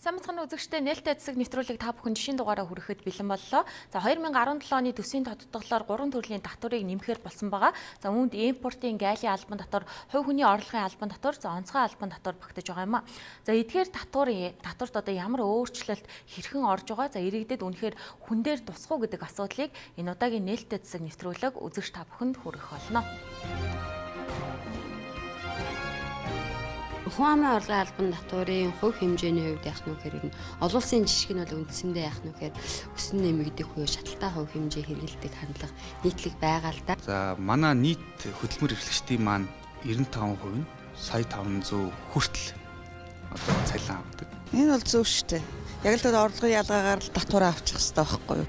Сайн мэцхан үзэгчдээ нээлттэй эцэг нэвтрүүлэг та бүхэн жишийн дугаараа хүрэхэд бэлэн боллоо. За 2017 оны төсвийн тодтголоор 3 төрлийн татварыг нэмэхээр болсон байгаа. За үүнд импортын гайлын албан татвар, хувь хүний орлогын албан татвар, за онцгой албан татвар багтаж байгаа юм а. За эдгээр татварт одоо ямар өөрчлөлт хэрхэн орж байгаа? За иргэдэд үнэхээр хүн дээр тусах уу гэдэг асуудлыг энэ удаагийн нээлттэй эцэг нэвтрүүлэг үзэгч та бүхэнд хүргэх болно. Хүн амын орлогын албан татварын хувь хэмжээний хувьд яах нь гэхээр олон улсын жишг нь бол үндсэндээ яах нь гэхээр өсөн нэмэгдэх буюу шаталтай хувь хэмжээ хэрэгэлдэг хандлага нийтлэг байгаа л да. За манай нийт хөдөлмөр эрхлэгчдийн маань 95% нь сая 500 хүртэл одоо цалин авдаг. Энэ бол зөв шүү дээ. Яг л орлогын ялгаагаар л татвар авчих хэрэгтэй байхгүй юу?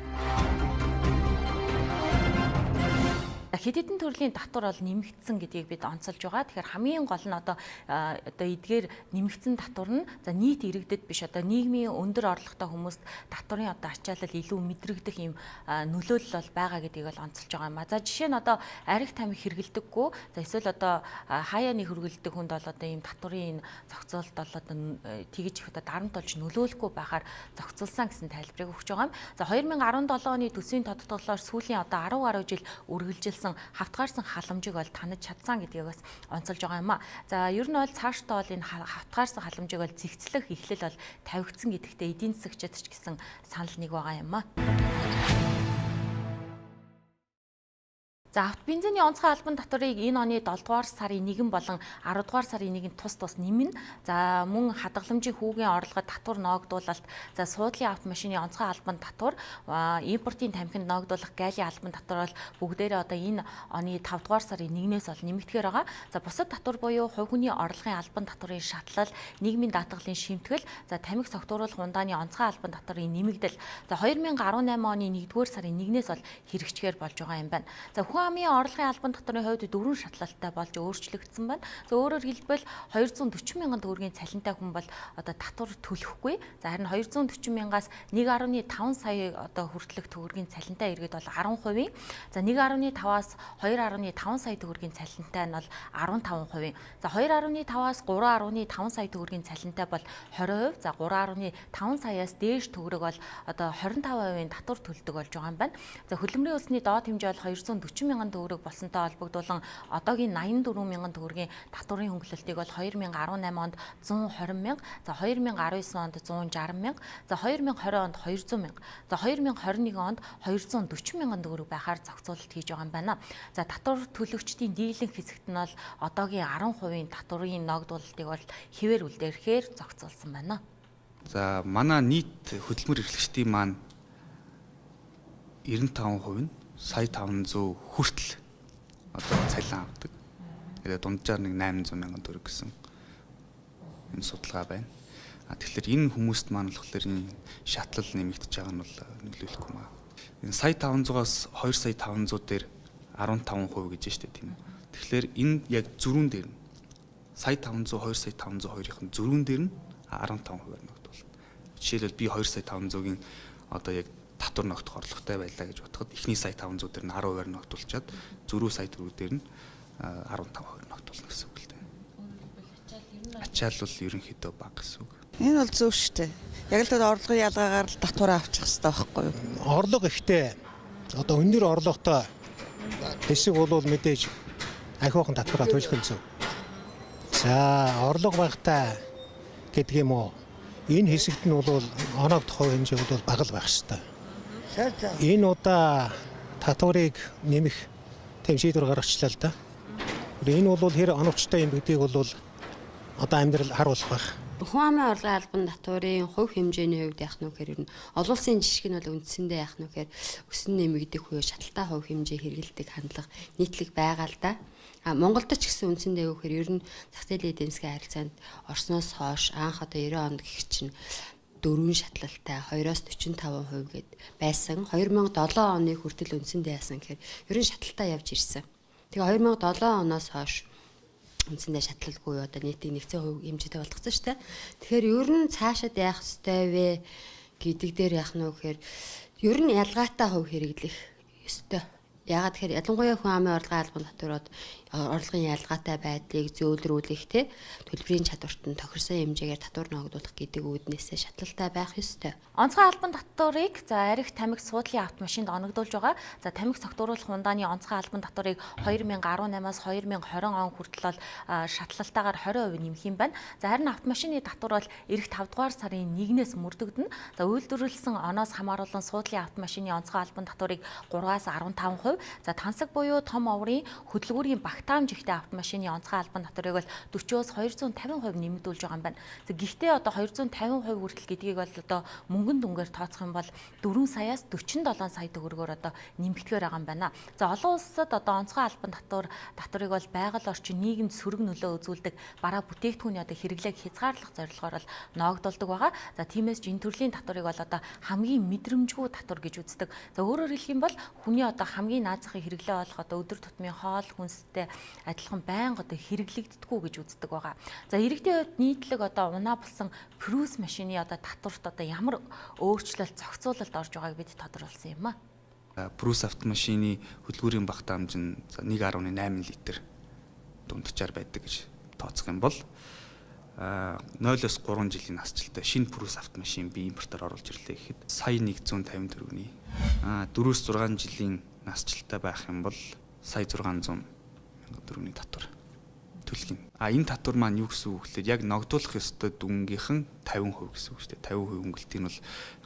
Хэд хэдэн төрлийн татвар бол нэмэгдсэн гэдгийг бид онцолж байгаа. Тэгэхээр хамгийн гол нь одоо эдгээр нэмэгдсэн татвар нь за нийт иргэдэд биш одоо нийгмийн өндөр орлоготой хүмүүст татварын одоо ачаалал илүү мэдрэгдэх юм нөлөөлөл бол байгаа гэдгийг бол онцолж байгаа юм а. За жишээ нь одоо ариг тамхи хэрэглэдэггүй. За эсвэл одоо хаяаны хөргөлдөг хүнд бол одоо ийм татварын зохицуулалт бол одоо тэгж их одоо дарамт болж нөлөөлөхгүй байхаар зохицуулсан гэсэн тайлбарыг өгч байгаа юм. За 2017 оны төсвийн тодтголоор сүүлийн одоо 10 гаруй жил үргэлжилсэн хавтгаарсан халамжийг бол танаж чадсан гэдгийг бас онцолж байгаа юм а. За ер нь бол цаашдаа бол энэ хавтгаарсан халамжийг бол зэгцлэх эхлэл бол тавигдсан гэдэгтээ эдийн засагчид ч гэсэн санал нэг байгаа юм а. За бензиний онцгой албан татварыг энэ оны 7 дугаар сарын 1 болон 10 дугаар сарын 1-нд тус нэмнэ. За мөн хадгаламжийн хүүгийн орлогод татвар ноогдуулалт, за суудлын автомашины онцгой албан татвар, импортын тамхинд ноогдуулах гайлын албан татвар бол бүгдээрээ одоо энэ оны 5 дугаар сарын 1-ээс бол нэмэгдэхээр байгаа. За бусад татвар буюу хувь хүний орлогын албан татварын шатлал, нийгмийн даатгалын шимтгэл, за тамхи согтууруулах ундааны онцгой албан татварын нэмэгдэл. За 2018 оны 1-р сарын 1-ээс бол хэрэгжихээр болж байгаа юм байна. За амын орлогын албан татварын хувьд 4 шатлалтай болж өөрчлөгдсөн байна. За өөрөөр хэлбэл 240 мянган төгрөгийн цалинтай хүн бол одоо татвар төлөхгүй. За харин 240 мянгаас 1.5 сая одоо хүртэлх төгрөгийн цалинтай иргэд бол 10%. За 1.5-аас 2.5 сая төгрөгийн цалинтай нь бол 15%. За 2.5-аас 3.5 сая төгрөгийн цалинтай бол 20%. За 3.5 саяас дээш төгрөг бол одоо 25% татвар төлдөг болж байгаа юм байна. За хөдөлмөрийн өсний доод хэмжээ бол 240 мянган төгрөг болсонтой холбогдуулан одоогийн 84 мянган төгрөгийн татварын хөнгөлөлтийг бол 2018 онд 120 мянга, за 2019 онд 160 мянга, за 2020 онд 200 мянга, за 2021 онд 240 мянган төгрөг байхаар зохицуулалт хийж байгаа юм байна. За татвар төлөгчдийн дийлэнх хэсэгт нь бол одоогийн 10% татварын ногдуулалтыг бол хэвээр үлдээрэхээр зохицуулсан байна. За манай нийт хөдөлмөр эрхлэгчдийн маань 95% нь сая 500 хүртэл одоо цалин авдаг. Тэгээд дунджаар нэг 800 мянган төгрөг гэсэн энэ судалгаа байна. Тэгэхээр энэ хүмүүст маань болохоор энэ шатлал нэмэгдэж байгаа нь бол нөлөөлөхгүй маа. Энэ сая 500-аас 2 сая 500 дээр 15% гэж штэ тийм үү. Тэгэхээр энэ яг зөрүүн дээр нь сая 500 2 сая 502-ын зөрүүн дээр нь 15%-аар ногдуулна. Жишээлбэл би 2 сая 500-гийн одоо яг татвар ногдох орлоготой байлаа гэж бодоход эхний сая 500 дээр нь 10%-аар ногдуулчаад зөрүү сая төгрөг дээр нь 15% ногдуулна гэсэн үг л дээ. Ачаал бол ерөнхийдөө бага гэсэн үг. Энэ бол зөв шүү дээ. Яг л орлогын ялгаагаар л татвар авчих хэрэгтэй байхгүй юу? Орлого ихтэй одоо өндөр орлоготой хэсэг бол мэдээж ахиухан татвараа төлөх нь зөв. За орлого багтаа гэдэг юм уу? Энэ хэсэгт нь бол оногдох хувь хэмжээ бол бага л байх ёстой. Энэ удаа татварыг нэмэх тэм шийдвэр гаргачлаа л да. Энэ бол хэр оновчтой юм гэдгийг бол одоо амьдрал харуулах байх. Хүн амын орлогын албан татварын хувь хэмжээний хувьд яах нь гэхээр олон улсын жишг нь бол үндсэндээ яах нь гэхээр өсөн нэмэгдэх буюу шатлтай хувь хэмжээ хэрэгэлдэг хандлага нийтлэг байгаа л да. Монголд ч гэсэн үндсэндээ гэхээр ер нь зах зээлийн эдийн засгийн харилцаанд Орсноос хойш анх одоо 90 онд гэх чинь 4 шатлалтай 2-оос 45% гээд байсан. 2007 оны хүртэл үндсэндээ яасан гэхээр ер нь шатлалтай явж ирсэн. Тэгээ 2007 оноос хойш үндсэндээ шатлалгүй одоо нийтийн нэгцэн хувь хэмжээтэй болгоцсон шүү дээ. Тэгэхээр ер нь цаашаад яах ёстой вэ гэдэг дээр яах нь вэ гэхээр ер нь ялгаатай хувь хэрэглэх ёстой. Ягаад тэгэхээр ялангуяа хүн амын орлогын албан татварууд орлогын ялгаатай байдлыг зөөлрүүлэх те төлбөрийн чадварт нь тохирсон хэмжээгээр татвар ногдуулах гэдэг үүднээсээ шатлалтай байх ёстой. Онцгой албан татварыг за арх тамхи суудлын автомашинд оногдуулж байгаа. За тамхи цогтууруулах ундааны онцгой албан татварыг 2018-аас 2020 он хүртэл бол шатлалтаагаар 20% нэмэх юм байна. За харин автомашины татвар бол эх 5 дугаар сарын 1-ээс мөрдөгдөнө. За үйлдвэрлэсэн оноос хамааруулан суудлын автомашины онцгой албан татварыг 3-аас 15%, за тансаг буюу том оврын хөдөлгүүрийн багтаамж ихтэй автомашины онцгой албан татварыг бол 40-оос 250% нэмэгдүүлж байгаа юм байна. За гэхдээ одоо 250% хүртэл гэдгийг бол одоо мөнгөн дүнгээр тооцох юм бол 4 саяас 47 сая төгрөгөөр одоо нэмэгдэхээр байгаа юм байна. За олон улсад одоо онцгой албан татварыг бол байгаль орчин нийгэмд сөрөг нөлөө үзүүлдэг бараа бүтээгдэхүүний одоо хэрэглээг хязгаарлах зорилгоор бол ноогдолдог байгаа. За тиймээс энэ төрлийн татварыг бол одоо хамгийн мэдрэмжгүй татвар гэж үздэг. За өөрөөр хэлэх юм бол хүний одоо хамгийн наазахыг хэрэглээ болох одоо өдөр тутмын хоол хүнстэй адилхан байнга одоо хэрэглэгддэггүй гэж үздэг байгаа. За иргэдийн хувьд нийтлэг одоо унаа болсон Prius машины одоо татварт одоо ямар өөрчлөлт зохицуулалт орж байгааг бид тодорхойлсон юм аа. Prius автомашины хөдөлгүүрийн багтаамж нь 1.8 литр дунджаар байдаг гэж тооцох юм бол 0-оос 3 жилийн насжилттай шинэ Prius автомашин би импортоор оруулж ирлээ гэхэд сая 150 төгрөгийн 4-6 жилийн насжилттай байх юм бол сая 600 мянган төгрөгийн татвар төлөх юм. Энэ татвар маань юу гэсэн үг вэ? Яг ногдуулах ёстой дүнгийнхэн 50% гэсэн үг шүү дээ. 50% өнгөлтийг нь бол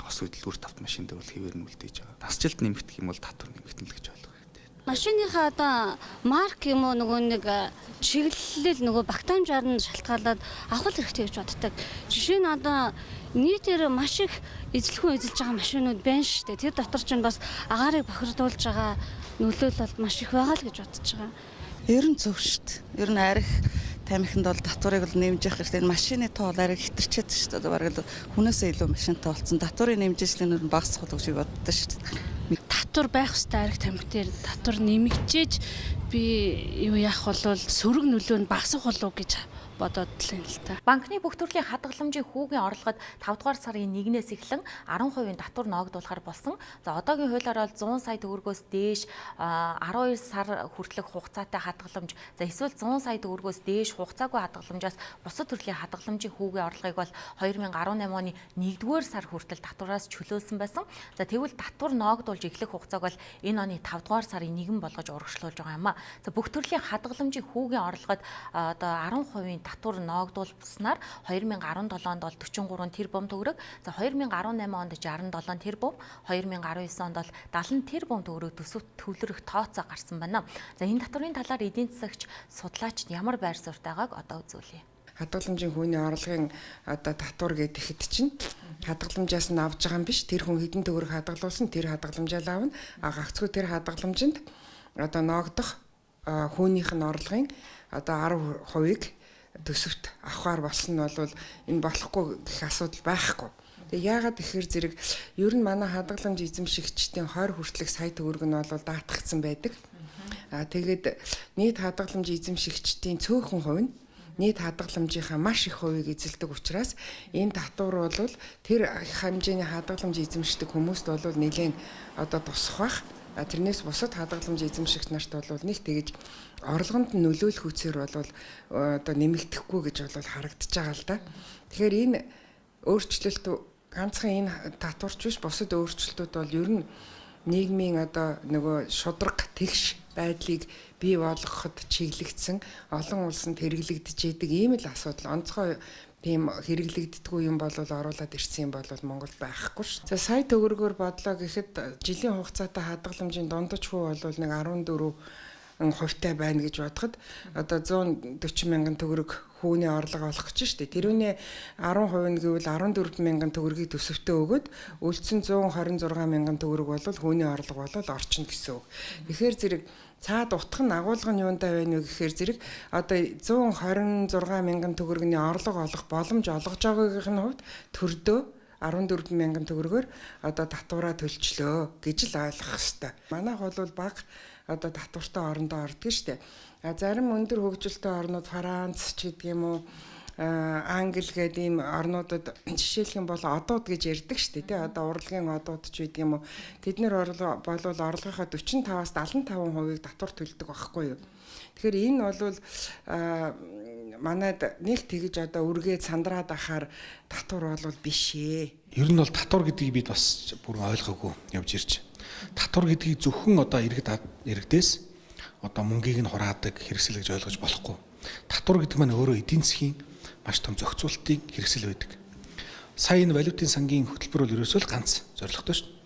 хос хөдөлгүүрт автомашин дээр бол хэвээр нь үлдээж байгаа. Насжилт нэмэгдэх юм бол татвар нэмэгдэнэ л гэж ойлгох. Машиныхаа одоо марк юм уу нөгөө нэг чиглэлэл нөгөө багтаамжаар нь шалтгаалаад авах хэрэгтэй гэж боддог. Жишээ нь одоо нийтээр маш их эзлэхүүн эзэлж байгаа машинууд байна шүү дээ. Тэр дотор ч бас агаарыг бохирдуулж байгаа нөлөөлөл бол маш их байгаа л гэж бодож байгаа. Ер нь зөв шүү дээ. Ер нь арх тамхинд бол татварыг бол нэмж явах хэрэгтэй. Машины тоо арай хэтэрчээд шүү дээ. Бараг хүнээсээ илүү машинтай болсон. Татварын нэмжээжлэн нь багасах гэж боддог шүү дээ. Татвар байх ёстой арх тамхи дээр татвар нэмэгдэж би юу яах болвол сөрөг нөлөө нь багасах болов гэж бодоод л юм л та. Банкны бүх төрлийн хадгаламжийн хүүгийн орлогод 5 дугаар сарын 1-ээс эхлэн 10% татвар ноогдуулахар болсон. За одоогийн хуулиар бол 100 сая төгрөгөөс дээш 12 сар хүртэлх хугацаатай хадгаламж, за эсвэл 100 сая төгрөгөөс дээш хугацаагүй хадгаламжаас бусад төрлийн хадгаламжийн хүүгийн орлогыг бол 2018 оны 1-р сар хүртэл татвараас чөлөөлсөн байсан. За тэгвэл татвар ноогдуулж эхлэх хугацааг бол энэ оны 5 дугаар сарын 1 болгож урагшлуулж байгаа юм а. За бүх төрлийн хадгаламжийн хүүгийн орлогод одоо 10% татвар ноогдуулснаар 2017 онд бол 43 тэрбум төгрөг, за 2018 онд 67 тэрбум, 2019 онд бол 70 тэрбум төгрөг төсөвт төвлөрөх тооцоо гарсан байна. За энэ татварын талаар эдийн засагч судлаачид ямар байр суурьтайгааг одоо үзүүлье. Хадгаламжийн хүний орлогын одоо татвар гэхэд чинь хадгаламжаас нь авж байгаа юм биш. Тэр хүн хэдэн төгрөг хадгалуулсан тэр хадгаламжаа авна. Гагцгүй тэр хадгаламжинд одоо ноогдох хүнийх нь орлогын одоо 10%-ийг төсөвт авахар болсон нь бол энэ болохгүй гэх асуудал байхгүй. Тэгээ яагаад тэгэхээр зэрэг ер нь манай хадгаламж эзэмшигчдийн 20 хүртэлх сая төгрөг нь бол даатгдсан байдаг. Тэгээд нийт хадгаламж эзэмшигчдийн цөөхөн хувь нь нийт хадгаламжийнхаа маш их хувийг эзэлдэг учраас энэ татвар бол тэр хэмжээний хадгаламж эзэмшдэг хүмүүст бол нэлээд одоо тусах бах. Тэрнээс бусад хадгаламж эзэмшигч нарт бол нэг тэгж орлогонд нөлөөлөх үсээр бол одоо нэмэгдэхгүй гэж бол харагдаж байгаа л да. Тэгэхээр энэ өөрчлөлт ганцхан энэ татварч биш бусад өөрчлөлтүүд бол ер нь нийгмийн одоо нөгөө шудраг тэгш байдлыг бий болгоход чиглэгдсэн олон улсанд хэрэглэгдэж идэг ийм л асуудал онцгой тийм хэрэглэгддэггүй юм бол оруулаад ирсэн юм бол Монголд байхгүй ш. За сая төгрөгөөр бодлоо гэхэд жилийн хугацаатай хадгаламжийн дундаж хүү бол нэг 14% байна гэж бодоход одоо 140 мянган төгрөг хүүний орлого олох гэж штэ. Тэрүүний 10% нь гэвэл 14 мянган төгрөгийг төсөвтөө өгөөд үлдсэн 126 мянган төгрөг бол хүүний орлого бол орчин гэсэн үг. Тэгэхээр зэрэг цаад утгах нь агуулга нь юунтай байна вэ гэхээр зэрэг одоо 126 мянган төгрөгийн орлого олох боломж олгож байгаагийн хувьд төрдөө 14 мянган төгрөгөөр одоо татвараа төлчлөө гэж л ойлгох хэрэгтэй. Манайх бол баг одоо татвартай орондоо ордог штеп. Зарим өндөр хөгжилтэй орнууд Франц ч гэдэг юм уу Англи гэдэг ийм орнуудад жишээлх юм бол одууд гэж ярьдаг шүү дээ тий. Одоо урлагийн одууд ч гэдэг юм уу. Тэд нэр болвол орлогынхаа 45-аас 75%-ийг татвар төлдөг байхгүй юу. Тэгэхээр энэ бол манайд нэг тэгж одоо үргээд сандраад ахаар татвар бол биш ээ. Ер нь бол татвар гэдгийг бид бас бүр ойлгоогүй явж ирж. Татвар гэдгийг зөвхөн одоо иргэдээс одоо мөнгийг нь хураадаг хэрэгсэл гэж ойлгож болохгүй. Татвар гэдэг маань өөрөө эдийн засгийн маш том зохицуултын хэрэгсэл байдаг. Сая энэ валютын сангийн хөтөлбөр бол ерөөсөө л ганц зорилготой шүү дээ.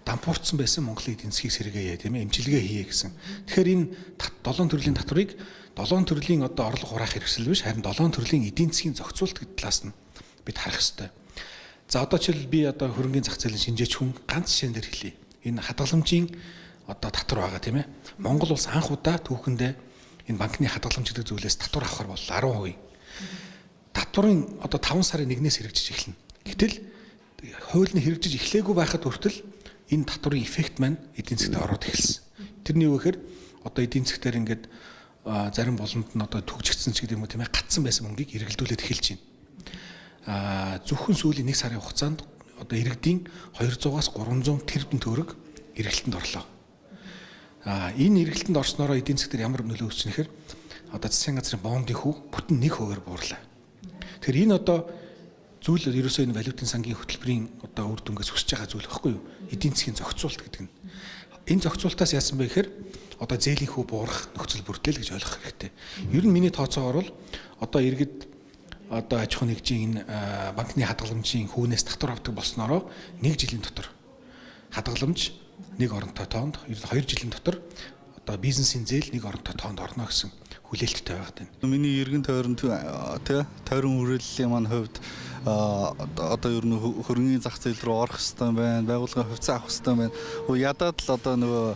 Дампуурцсан байсан Монголын эдийн засгийг сэргээе тийм ээ, эмчилгээ хийе гэсэн. Тэгэхээр энэ 7 төрлийн татварыг 7 төрлийн одоо орлого хураах хэрэгсэл биш, харин 7 төрлийн эдийн засгийн зохицуулт гэдэг талаас нь бид харах ёстой. За одоо жишээл би одоо хөрөнгөний зах зээлийн шинжээч хүн ганц жишээн дээр хэлье. Энэ хадгаламжийн одоо татвар байгаа тийм ээ. Монгол улс анх удаа түүхэндээ энэ банкны хадгаламж гэдэг зүйлээс татвар авахар боллоо 10%. Татварын одоо 5 сарын 1-ээс хэрэгжиж эхэлнэ. Гэтэл хууль нь хэрэгжиж эхлээгүй байхад хүртэл энэ татварын эффект маань эдийн засгт ороод эхэлсэн. Тэрний юу гэхээр одоо эдийн засгтэр ингээд зарим болонд нь одоо төгжигдсэн ч гэдэг юм уу тийм ээ, гатсан байсан мөнгийг эргэлдүүлээд эхэлж байна. Зөвхөн сүүлийн 1 сарын хугацаанд одоо иргэдийн 200-аас 300 тэрбум төгрөг эргэлтэнд орлоо. Энэ эргэлтэнд орсноороо эдийн засгтэр ямар нөлөө үүсчихэ нэхэр одоо засгийн газрын бондын хөв бүтэн 1% буурлаа. Тэгэхээр энэ одоо зүйл ерөөсөө энэ валютын сангийн хөтөлбөрийн одоо үр дүнгээс өсөж байгаа зүйл байхгүй юу? Эдийн засгийн зохицуулт гэдэг нь. Энэ зохицуултаас яасан бэ гэхээр одоо зээлийн хөв буурах нөхцөл бүрдэл гэж ойлгох хэрэгтэй. Ер нь миний тооцоогоор бол одоо иргэд одоо аж ахуй нэгжийн энэ банкны хадгаламжийн хөвнөөс татвар авдаг болсноороо 1 жилийн дотор хадгаламж 1 оронтой тоонд, ер нь 2 жилийн дотор одоо бизнесийн зээл 1 оронтой тоонд орно гэсэн хүлээлттэй байгаа юм. Миний эргэн тойрон тойрон хүрээллийн маань хувьд одоо ер нь хөрөнгөний зах зээл рүү орох хэрэгтэй байна, байгууллагын хувьцаа авах хэрэгтэй байна. Ядаад л одоо нөгөө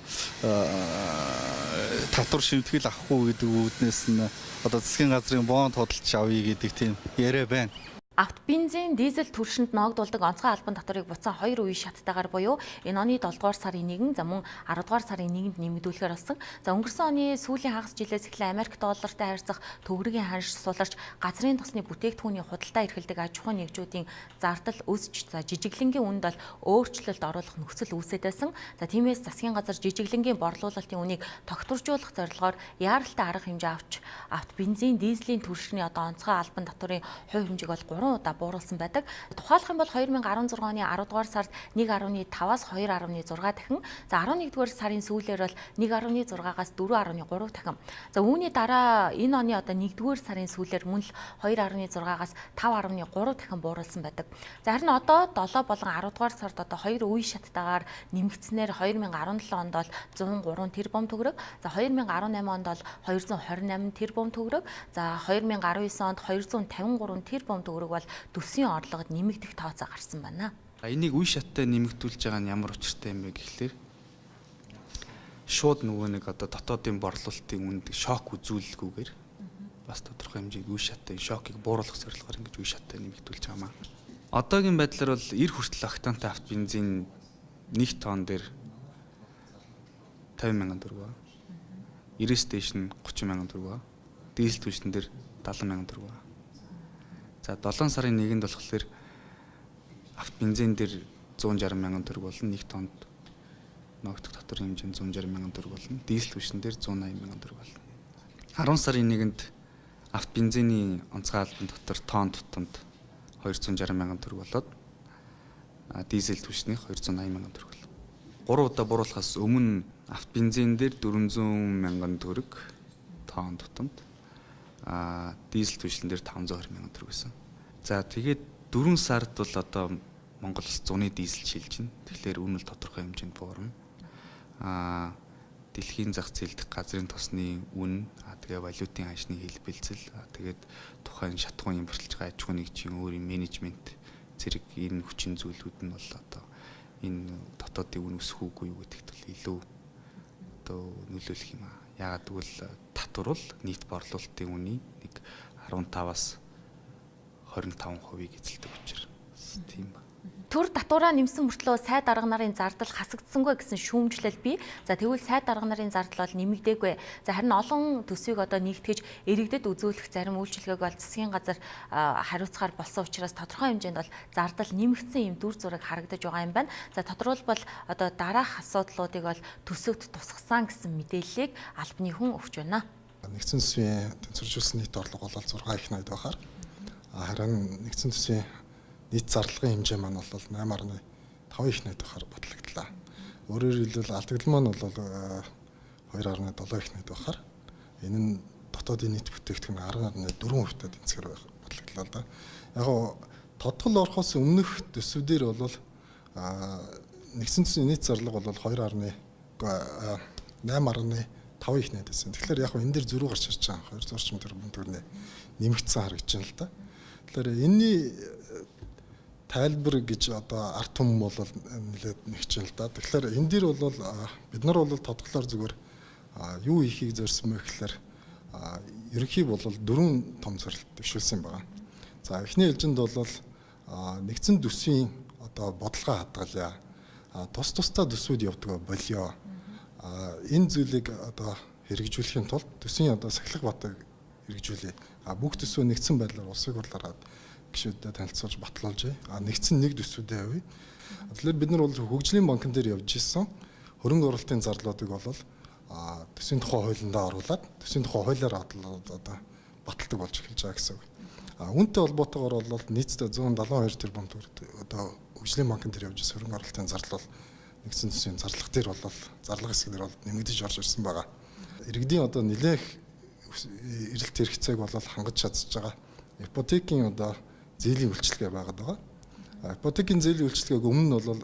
татвар шимтгэл авахгүй гэдэг үүднээс нь одоо засгийн газрын бонд худалдаж авъя гэдэг тийм яриа байна. Авто бензин, дизель түвшинд ногдуулдаг онцгой албан татварыг буцаан 2 үе шаттайгаар буюу энэ оны 7 дугаар сарын 1, за мөн 10 дугаар сарын 1-нд нэмэгдүүлэхээр болсон. За өнгөрсөн оны сүүлийн хагас жилээс эхлээ Америк доллартай харьцах төгрөгийн ханш суларч газрын тосны бүтээгдэхүүний худалдаа эрхэлдэг аж ахуй нэгжүүдийн зардал өсч, за жижиглэнгийн үнд бол өөрчлөлт оруулах нөхцөл үүсэж байсан. За тиймээс засгийн газар жижиглэнгийн борлуулалтын үнийг тогтворжуулах зорилгоор яаралтай арга хэмжээ авч авто бензин, дизелийн түвшний одоо онцгой албан татварын хувь хэмжээг бол 3 удаа бууруулсан байдаг. Тухайлх юм бол 2016 оны 10 дугаар сард 1.5-аас 2.6 дахин, за 11 дугаар сарын сүүлээр бол 1.6-аас 4.3 дахин. За үүний дараа энэ оны одоо 1 дугаар сарын сүүлээр мөн л 2.6-аас 5.3 дахин бууруулсан байдаг. За харин одоо 7 болон 10 дугаар сард одоо 2 үе шаттайгаар нэмэгдснээр 2017 онд бол 103 тэрбум төгрөг, за 2018 онд бол 228 тэрбум төгрөг, за 2019 онд 253 тэрбум төгрөг бол төсвийн орлогод нэмэгдэх тооцоо гарсан байна. Энийг үе шаттай нэмэгдүүлж байгаа нь ямар учиртай юм бэ гэхлээр шууд нөгөө нэг одоо дотоодын борлуулалтын үнд шок үзүүлэлгүйгээр бас тодорхой хэмжээний үе шаттай шокийг бууруулах зорилгоор ингэж үе шаттай нэмэгдүүлж байгаа маа. Одоогийн байдлаар бол 90 хүртэл октантай авто бензин 1 тонн дээр 50 мянган төгрөг ба. 90 дэш нь 30 мянган төгрөг ба. Дизель түвшин дээр 70 мянган төгрөг ба. За 7 сарын 1-нд болохоор авто бензин дээр 160 мянган төгрөг болно, 1 тоннд ногдох татварын хэмжээ 160 мянган төгрөг болно, дизель түвшин дээр 180 мянган төгрөг болно. 10 сарын 1-нд авто бензиний онцгой албан татвар тонн тутамд 260 мянган төгрөг болоод дизель түвшнийх 280 мянган төгрөг болно. 3 удаа бууруулахаас өмнө авто бензин дээр 400 мянган төгрөг тонн тутамд, дизель түвшлэн дээр 520 мянган төгрөг байсан. За тэгээд 4 сард бол одоо Монгол улс 100-ны дизель шилж байна. Тэгэхээр үнэ л тодорхой хэмжээнд буурна. Дэлхийн зах зээл дэх газрын тосны үн, тэгээ валютын ханшны хэлбэлцэл, тэгээд тухайн шатхуун импортлж байгаа аж ахуй нэгжийн өөрийн менежмент зэрэг энэ хүчин зүйлүүд нь бол одоо энэ дотоодын үн өсөх үгүй юу гэдэгт бол илүү одоо нөлөөлөх юм аа. Яагаад гэвэл татвар бол нийт борлуулалтын үнийн нэг 15-аас 25%-ийг эзэлдэг учраас тийм ба. төр татвараа нэмсэн мөртлөө сайд дарга нарын зардал хасагдсангүй гэсэн шүүмжлэл бий. За тэгвэл сайд дарга нарын зардал бол нэмэгдээгүй. За харин олон төсвийг одоо нэгтгэж иргэдэд үзүүлэх зарим үйлчилгээг бол засгийн газар хариуцахаар болсон учраас тодорхой хэмжээнд бол зардал нэмэгдсэн юм дүр зураг харагдаж байгаа юм байна. За тодорхойлбол одоо дараах асуудлуудыг бол төсөвт тусгасан гэсэн мэдээллийг албаны хүн өгч байна. Нэгдсэн төсвийн тэнцвэржүүлсэн нийт орлого бол 6 их найд байхаар харин нэгдсэн төсвийн нийт зарлагын хэмжээ маань бол 8.5 их найд байхаар батлагдлаа. Өөрөөр хэлбэл алдагдал маань бол 2.7 их найд байхаар энэ нь дотоодын нийт бүтээгдэхүүн 10.4% тэнцвэр батлагдлаа л да. Яг тодгол орохоос өмнөх төсвүүдээр бол нэгдсэн төсвийн нийт зарлага бол 8.5 их найд байсан. Тэгэхээр яг энэ дээр зөрүү гарч ирж байгаа 200 тэрбум төгрөгийн нэмэгдсэн харагдаж байна л да. Тэгэхээр энэний тайлбар гэж одоо ард түмэн бол нэлээд нэгч л да. Тэгэхээр энэ дээр бол бид нар бол тодглоор зүгээр юу хийхийг зорьсон бэ гэхээр ерөнхий бол 4 том зорилт дэвшүүлсэн байгаа. За эхний ээлжинд бол нэгдсэн төсвийн одоо бодлого хадгалъя. Тус тусдаа төсвүүд явдаг болио. Энэ зүйлийг одоо хэрэгжүүлэхийн тулд төсвийн одоо сахилга батыг хэрэгжүүлээ. Бүх төсвөө нэгдсэн байдлаар улсыг хурлаараад гишүүдэд танилцуулж батлуулж нэгдсэн нэг төсвүүдээ явъя. Тэгэхээр бид нар бол хөгжлийн банкн дээр явж исэн хөрөнгө оруулалтын зарлуудыг бол төсвийн тухай хуулиндаа оруулаад төсвийн тухай хуулиар одоо баталдаг болж эхэлж байгаа гэсэн үг. Үүнтэй холбоотойгоор бол нийтдээ 172 тэрбум төгрөг одоо хөгжлийн банкн дээр явж исэн хөрөнгө оруулалтын зарлал бол нэгдсэн төсвийн зарлага дээр бол зарлага хэсгээр бол нэмэгдэж орж ирсэн байгаа. Иргэдийн одоо нэлээх эрэлт хэрэгцээг бол хангаж чадж байгаа. Ипотекийн одоо зээлийн үйлчилгээ байгаад байгаа. Ипотекийн зээлийн үйлчилгээг өмнө нь бол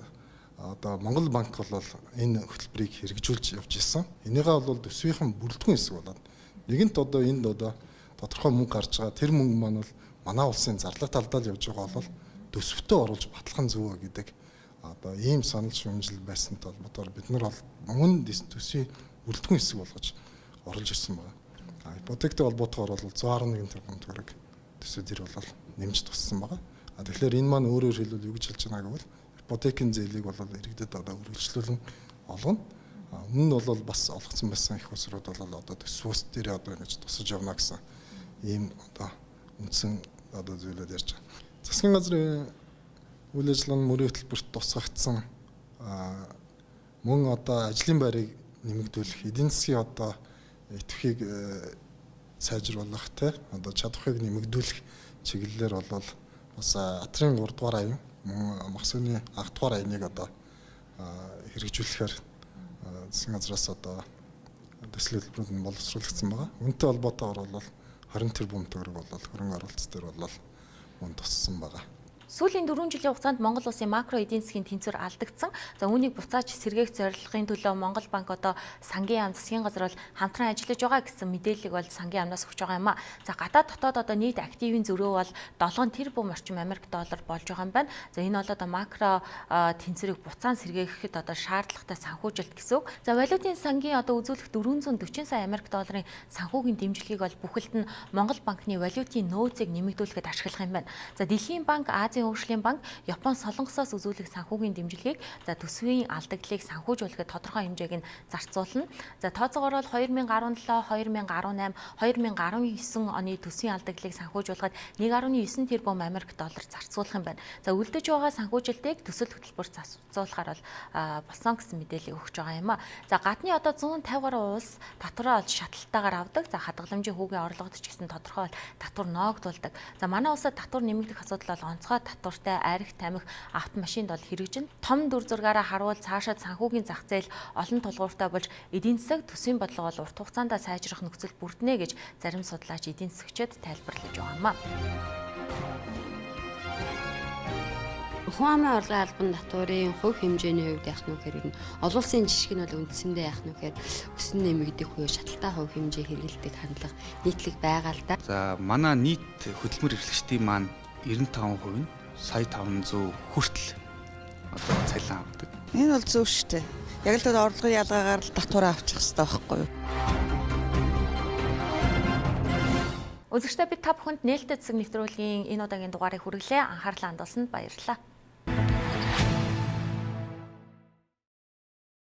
одоо Монгол банк бол энэ хөтөлбөрийг хэрэгжүүлж явж исэн. Энийгээ бол төсвийн бүрэлдэхүүн хэсэг болоод нэгэнт одоо энд одоо тодорхой мөнгө гарч байгаа. Тэр мөнгө маань бол манай улсын зарлага талдаа л явж байгаа бол төсвөтөө оруулж батлах нь зөв гэдэг одоо ийм санал шүүмжил байсантай холбоотойгоор бид нар бол мөн төсвийн бүрэлдэхүүн хэсэг болгож оруулж ирсэн байна. Ипотектэй холбоотойгоор бол 111 тэрбум төгрөг төсвүүдээр бол нэмж туссан байгаа. Тэгэхээр энэ маань өөрөөр хэлбэл юу гэж хэлж байгааг бол ипотекийн зээлийг бол иргэдэд одоо үргэлжлүүлэн олгоно. Өмнө нь бол бас олгоцсон байсан их усрууд бол одоо төсвөөс дээр одоо ингэж тусаж явна гэсэн ийм одоо үндсэн одоо зүйлүүд ярьж байгаа. Засгийн газрын үйл ажиллагааны мөрийн хөтөлбөрт тусгагдсан мөн одоо ажлын байрыг нэмэгдүүлэх, эдийн засгийн одоо идэвхийг сайжруулах те одоо чадварыг нэмэгдүүлэх чиглэлээр бол бас атрын 3 дугаар аян мөн махсууны анх дугаар аяныг одоо хэрэгжүүлэхээр засгийн газраас одоо төсөл хөтөлбөрөнд нь боловсруулагдсан байгаа. Үүнтэй холбоотойгоор бол 20 тэрбум төгрөг бол хөрөнгө оруулалт дээр бол мөн туссан байгаа. Сүүлийн 4 жилийн хугацаанд Монгол улсын макро эдийн засгийн тэнцвэр алдагдсан. За үүнийг буцааж сэргээх зорилгын төлөө Монгол банк одоо сангийн яам засгийн газар бол хамтран ажиллаж байгаа гэсэн мэдээллийг бол сангийн яамнаас өгч байгаа юм а. За гадаад дотоод одоо нийт активын зөрөө бол 7 тэрбум орчим Америк доллар болж байгаа юм байна. За энэ бол одоо макро тэнцвэрийг буцаан сэргээхэд одоо шаардлагатай санхүүжилт гэсэн үг. За валютын сангийн одоо үзүүлэх 440 сая Америк долларын санхүүгийн дэмжлэгийг бол бүхэлд нь Монгол банкны валютын нөөцийг нэмэгдүүлэхэд ашиглах юм байна. За Дэлхийн банк, Азийн Хөгжлийн банк, Япон Солонгосоос үзүүлэх санхүүгийн дэмжлэгийг за төсвийн алдагдлыг санхүүжүүлэхэд тодорхой хэмжээг нь зарцуулна. За тооцоогоор бол 2017, 2018, 2019 оны төсвийн алдагдлыг санхүүжүүлэхэд 1.9 тэрбум Америк доллар зарцуулах юм байна. За үлдэж байгаа санхүүжилтийг төсөл хөтөлбөрт зарцуулахаар бол болсон гэсэн мэдээлэл өгч байгаа юм а. За гадны одоо 150 гаруй улс татвараа олж шатлалтаагаар авдаг. За хадгаламжийн хүүгийн орлогод ч гэсэн тодорхой татвар ноогдуулдаг. За манай улсад татвар нэмэгдэх асуудал бол онцгой татвартай арх тамхи автомашинд бол хэрэгжин. Том дүр зургаараа харуул цаашаа санхүүгийн зах зээл олон тулгууртай болж эдийн засаг төсвийн бодлого бол урт хугацаанд сайжрах нөхцөл бүрднэ гэж зарим судлаач эдийн засагчид тайлбарлаж байгаа юм а. Хүн амын орлогын албан татварын хувь хэмжээний хувьд яах нь гэхээр олон улсын жишг нь бол үндсэндээ яах нь гэхээр өсөн нэмэгдэх үе шаталтай хувь хэмжээ хэрэгэлдэг хандлага нийтлэг байгаа л да. За манай нийт хөдөлмөр эрхлэгчдийн маань 95% нь сая 500 хүртэл одоо цалин авдаг. Энэ бол зөв шүү дээ. Яг л тэр орлогын ялгаагаар л татвараа авчих хэрэгтэй байхгүй юу? Үзэгчдээ бид та бүхэнд нээлттэй засаг нэвтрүүлгийн энэ удаагийн дугаарыг хүргэлээ. Анхаарлаа хандуулсанд баярлалаа.